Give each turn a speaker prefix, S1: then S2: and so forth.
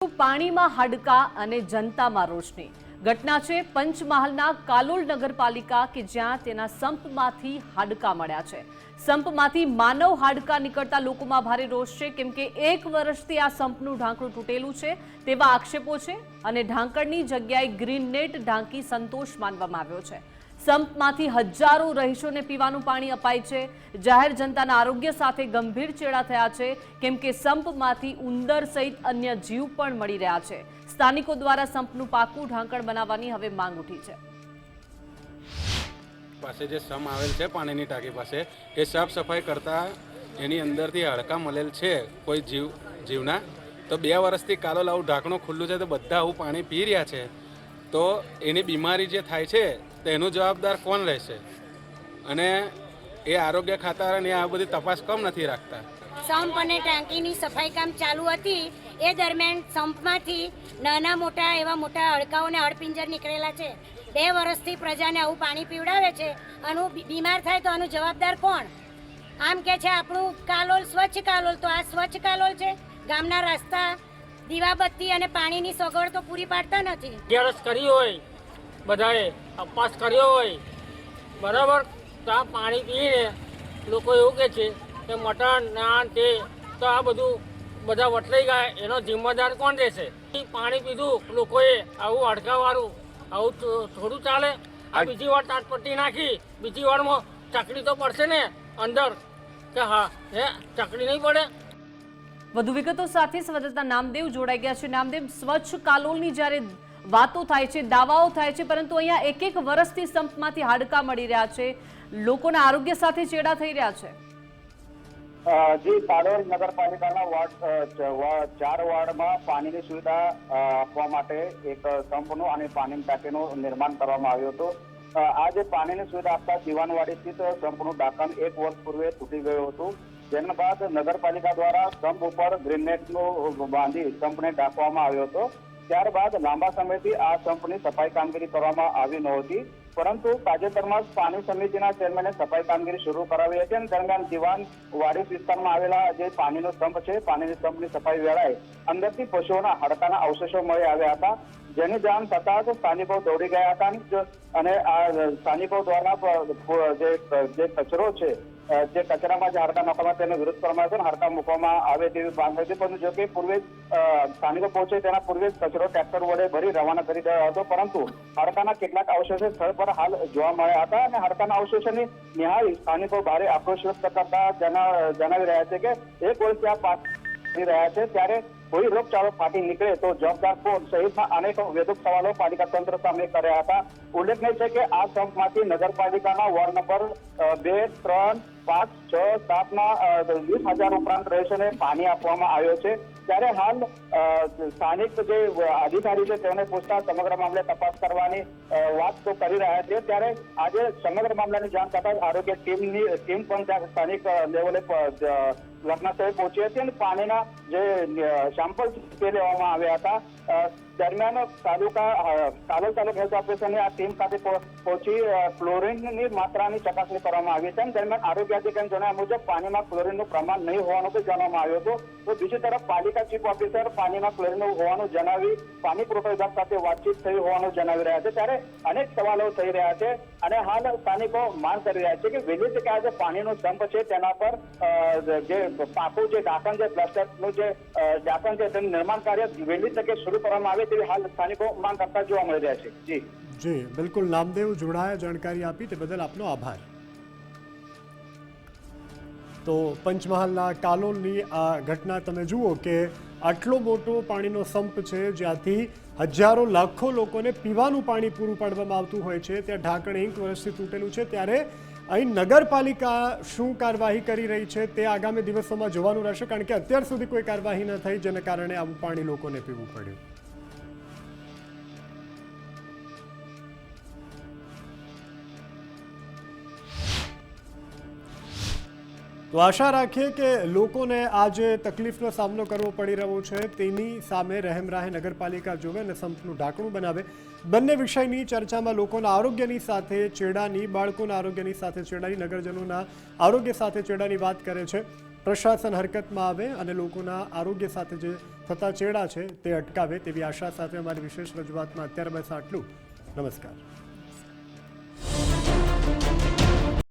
S1: પાણીમાં હાડકા અને જનતામાં રોશની ઘટના છે પંચમહાલના કાલોલ નગરપાલિકા કે જ્યાં તેના સંપમાંથી હાડકા મળ્યા છે। સંપમાંથી માનવ હાડકા નીકળતા લોકોમાં ભારે રોષ છે કેમ કે 1 વર્ષથી આ સંપનું ઢાંકણું તૂટેલું છે તેવા આક્ષેપો છે અને ઢાંકણની જગ્યાએ ગ્રીન નેટ ઢાંકી સંતોષ માનવામાં આવ્યો છે। સંપમાંથી હજારો રહીશોને પીવાનું પાણી અપાય છે। જાહેર જનતાના આરોગ્ય સાથે ગંભીર ચેડા થયા છે કેમ કે સંપમાંથી ઉંદર સહિત અન્ય જીવ પણ મળી રહ્યા છે। સ્થાનિકો દ્વારા સંપનું પાકું ઢાંકણ બનાવવાની હવે માંગ ઉઠી છે।
S2: પાસે જે સમ આવેલ છે પાણીની ટાંકી પાસે એ સાફ સફાઈ કરતા એની અંદરથી હાડકા મળેલ છે કોઈ જીવના, તો 2 વર્ષથી કાલોલ આવું ઢાંકણું ખુલ્લું છે તો બધા આવું પાણી પી રહ્યા છે, તો એની બીમારી જે થાય છે તો એનો જવાબદાર કોણ રહેશે? અને એ આરોગ્ય ખાતાની આ બધી તપાસ કેમ નથી રાખતા?
S3: સંપ અને ટાંકીની સફાઈ કામ ચાલુ હતી એ દરમિયાન સંપમાંથી નાના મોટા એવા મોટા હડકાઓને હડપિંજર નીકળેલા છે। 2 વર્ષથી પ્રજાને આવું પાણી પીવડાવે છે, આનું બીમાર થાય તો આનું જવાબદાર કોણ? આમ કે છે આપણું કાલોલ સ્વચ્છ કાલોલ, તો આ સ્વચ્છ કાલોલ છે? ગામના રસ્તા, દીવાબત્તી અને પાણીની સગવડ તો પૂરી પાડતા નથી।
S4: અગિયારસ કરી હોય, બધાએ અપવાસ કર્યો હોય, બરાબર, તો આ પાણી પીને લોકો એવું કહે છે કે મટન નાન તે, તો આ બધું બધા વટલાઈ ગયા, એનો જિમ્મેદાર કોણ રહેશે? પાણી પીધું લોકોએ આવું હડકાવાળું, આવું થોડું ચાલે? આ બીજી વાર તાટપટ્ટી નાખી, બીજી વારમાં ચકડી તો પડશે ને અંદર, કે હા હે ચકડી નહીં પડે?
S1: વધુ વિગતો સાથે સંવાદદાતા નામદેવ જોડાઈ ગયા છે। નામદેવ, સ્વચ્છ કાલોલની જ્યારે વાતો થાય છે, દાવાઓ થાય છે, પરંતુ અહીંયા 1 વર્ષથી સંપમાંથી હાડકા મળી રહ્યા છે, લોકોના આરોગ્ય સાથે ચેડા થઈ રહ્યા છે।
S5: જી, કાલોલ નગરપાલિકાના વોર્ડ 4 વોર્ડમાં પાણીની સુવિધા આપવા માટે એક સંપનું અને પાણીની ટાંકીનું નિર્માણ કરવામાં આવ્યું હતું। આ જે પાણીની સુવિધા આપતા દીવાનવાડી સ્થિત સંપનું ઢાંકણ 1 વર્ષ પૂર્વે તૂટી ગયું હતું, જેના બાદ નગરપાલિકા દ્વારા સંપ ઉપર ગ્રેનેટનું બાંધી સંપને ઢાંકવામાં આવ્યો હતો। ત્યારબાદ લાંબા સમયથી આ સંપની સફાઈ કામગીરી કરવામાં આવી નહોતી, પરંતુ તાજેતરમાં જ પાણી સમિતિના ચેરમેને સફાઈ કામગીરી શરૂ કરાવી હતી અને દરમિયાન દીવાનવાડી વિસ્તારમાં આવેલા જે પાણીનો સંપ છે, પાણીની સંપની સફાઈ વેળાએ અંદરથી પશુઓના હાડકાના અવશેષો મળી આવ્યા હતા, જેની જાણ થતાં જ સ્થાનિકો દોડી ગયા હતા અને આ સ્થાનિકો દ્વારા જે કચરો છે, જે કચરામાં જે હાડકા નાખવામાં તેનો વિરોધ કરવામાં આવ્યો, હાડકા મૂકવામાં આવે તેવી માંગ હતી, પરંતુ જો કે પૂર્વે સ્થાનિકો પહોંચે તેના પૂર્વે કચરો ટ્રેક્ટર વડે ભરી રવાના કરી દેવાયો હતો, પરંતુ હાડકાના કેટલાક અવશેષો સ્થળ પર હાલ જોવા મળ્યા હતા અને હાડકાના અવશેષોની નિહાળી સ્થાનિકો ભારે આક્રોશ વ્યક્ત કરતા જણાવી રહ્યા છે કે 1 વર્ષથી આ પાક કરી રહ્યા છે, ત્યારે કોઈ રોગચાળો ફાટી નીકળે તો જવાબદાર કોણ સહિતના અનેક વેધક સવાલો પાલિકા તંત્ર સામે કર્યા હતા। ઉલ્લેખનીય છે કે આ સંપમાંથી નગરપાલિકાના વોર્ડ નંબર 2, 3, 5, 6, 7ના 20,000 ઉપરાંત રહીશોને પાણી આપવામાં આવ્યો છે। ત્યારે હાલ સ્થાનિક જે અધિકારી છે તેમને પૂછતા સમગ્ર મામલે તપાસ કરવાની વાત તો કરી રહ્યા છે, ત્યારે આજે સમગ્ર મામલાની જાણ થતાં આરોગ્ય ટીમ પણ ત્યાં સ્થાનિક લેવલે ઘટના સ્થળે પહોંચી હતી અને પાણીના જે સેમ્પલ તે લેવામાં આવ્યા હતા। દરમિયાન કાલોલ તાલુકા હેલ્થ ઓફિસરની આ ટીમ સાથે પહોંચી ક્લોરીનની માત્રાની ચકાસણી કરવામાં આવી છે। દરમિયાન આરોગ્ય અધિકારીના જણાવ્યા મુજબ પાણીમાં ક્લોરીનનું પ્રમાણ નહીં હોવાનું પણ જાણવામાં આવ્યું હતું, તો બીજી તરફ પાલિકા ચીફ ઓફિસર પાણીમાં ક્લોરીન હોવાનું જણાવી પાણી પુરવઠા વિભાગ સાથે વાતચીત થઈ હોવાનું જણાવી રહ્યા છે, ત્યારે અનેક સવાલો થઈ રહ્યા છે અને હાલ સ્થાનિકો માંગ કરી રહ્યા છે કે વહેલી તકે આ જે પાણીનો સંપ છે તેના પર જે પાકું જે ઢાંકણ છે, પ્લાસ્ટરનું જે ઢાંકણ છે તેનું નિર્માણ કાર્ય વહેલી તકે શરૂ કરવામાં આવે તેવી હાલ સ્થાનિકો માંગ કરતા જોવા મળી રહ્યા છે।
S6: જી બિલકુલ, નામદેવ જોડાયા, જાણકારી આપી તે બદલ આપનો આભાર। તો પંચમહાલના કાલોલની આ ઘટના તમે જુઓ કે આટલો મોટો પાણીનો સંપ છે જ્યાંથી હજારો લાખો લોકોને પીવાનું પાણી પૂરું પાડવામાં આવતું હોય છે, ત્યાં ઢાંકણ 1 વર્ષથી તૂટેલું છે, ત્યારે અહીં નગરપાલિકા શું કાર્યવાહી કરી રહી છે તે આગામી દિવસોમાં જોવાનું રહેશે, કારણ કે અત્યાર સુધી કોઈ કાર્યવાહી ન થઈ, જેને કારણે આવું પાણી લોકોને પીવું પડ્યું। તો આશા રાખીએ કે લોકોને આ જે તકલીફનો સામનો કરવો પડી રહ્યો છે તેની સામે રહેમરાહે નગરપાલિકા જોવે અને સંપનું ઢાંકણું બનાવે। બંને વિષયની ચર્ચામાં લોકોના આરોગ્યની સાથે ચેડાની, બાળકોના આરોગ્યની સાથે ચેડાની, નગરજનોના આરોગ્ય સાથે ચેડાની વાત કરે છે। પ્રશાસન હરકતમાં આવે અને લોકોના આરોગ્ય સાથે જે થતા ચેડા છે તે અટકાવે તેવી આશા સાથે અમારી વિશેષ રજૂઆતમાં અત્યારે બસ આટલું. નમસ્કાર.